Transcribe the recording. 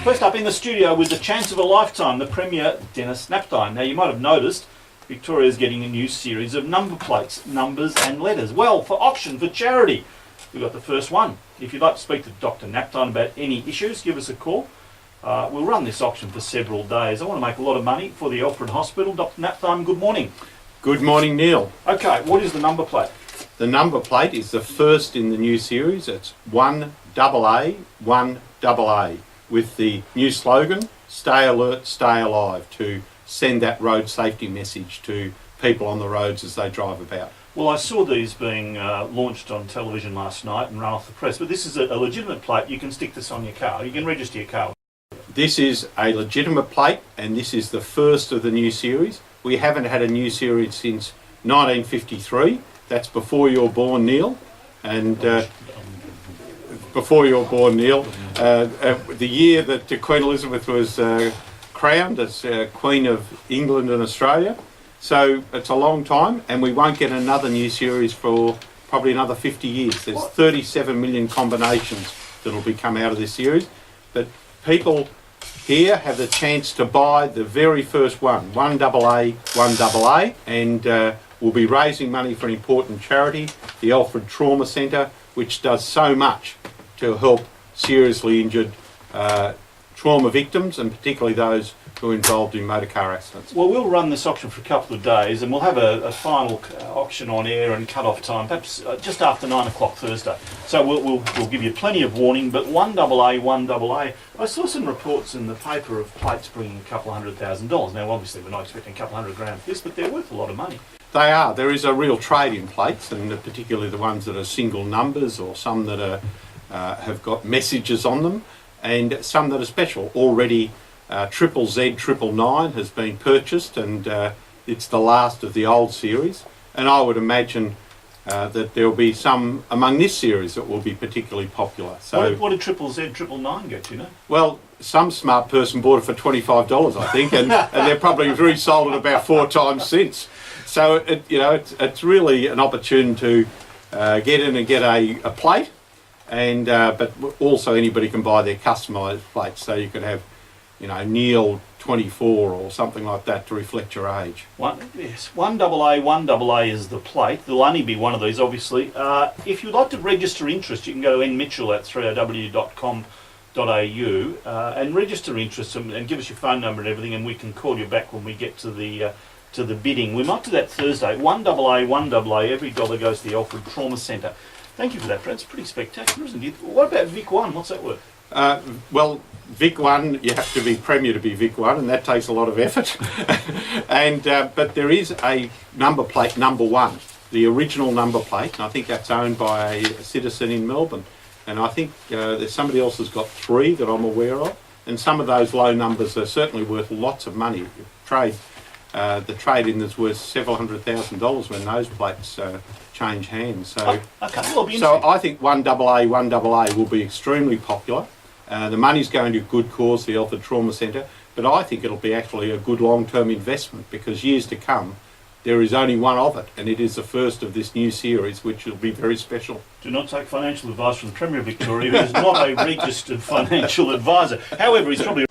First up in the studio with the chance of a lifetime, the Premier Dennis Napthine. Now you might have noticed Victoria's getting a new series of number plates, numbers and letters. Well, for auction, for charity, we've got the first one. If you'd like to speak to Dr. Napthine about any issues, give us a call. We'll run this auction for several days. I want to make a lot of money for the Alfred Hospital. Dr. Napthine, good morning. Good morning, Neil. Okay, what is the number plate? The number plate is the first in the new series. It's 1AA, 1AA, with the new slogan, "Stay alert, stay alive," to send that road safety message to people on the roads as they drive about. Well, I saw these being launched on television last night and run off the press, but this is a legitimate plate. You can stick this on your car. You can register your car. This is a legitimate plate, and this is the first of the new series. We haven't had a new series since 1953. That's before you were born, Neil. And before you were born, Neil, the year that Queen Elizabeth was crowned as Queen of England and Australia. So it's a long time, and we won't get another new series for probably another 50 years. There's 37 million combinations that'll be come out of this series. But people here have the chance to buy the very first one, 1AA, 1AA, and we'll be raising money for an important charity, the Alfred Trauma Centre, which does so much to help seriously injured trauma victims, and particularly those who are involved in motor car accidents. Well, we'll run this auction for a couple of days, and we'll have a final auction on air and cut-off time, perhaps just after 9 o'clock Thursday. So we'll give you plenty of warning, but 1AA, 1AA, I saw some reports in the paper of plates bringing a couple of $100,000. Now, obviously, we're not expecting a couple of $100,000 for this, but they're worth a lot of money. They are. There is a real trade in plates, and particularly the ones that are single numbers or some that are have got messages on them, and some that are special. Already Triple Z 999 has been purchased, and it's the last of the old series, and I would imagine that there will be some among this series that will be particularly popular. So what did Triple Z 999 get, you know? Well, some smart person bought it for $25, I think, and they're probably resold it about 4 times since. So it's really an opportunity to get in and get a plate, and but also anybody can buy their customised plates. So you could have, Neil 24 or something like that to reflect your age. Yes, 1AA, 1AA is the plate. There'll only be one of these, obviously. If you'd like to register interest, you can go to nmitchell at 3ow.com.au and register interest and give us your phone number and everything, and we can call you back when we get to the bidding. We might do that Thursday. 1AA, 1AA, every dollar goes to the Alfred Trauma Centre. Thank you for that, Fred. It's pretty spectacular, isn't it? What about Vic 1? What's that worth? Well, Vic 1, you have to be Premier to be Vic 1, and that takes a lot of effort. But there is a number plate, number 1, the original number plate, and I think that's owned by a citizen in Melbourne. And I think there's somebody else who's got 3 that I'm aware of, and some of those low numbers are certainly worth lots of money. The trade-in is worth several $100,000 when those plates change hands. So I think 1AA, 1AA will be extremely popular. The money's going to a good cause, the Alfred Trauma Centre, but I think it'll be actually a good long-term investment, because years to come there is only one of it, and it is the first of this new series, which will be very special. Do not take financial advice from the Premier of Victoria, who is not a registered financial advisor. However, he's probably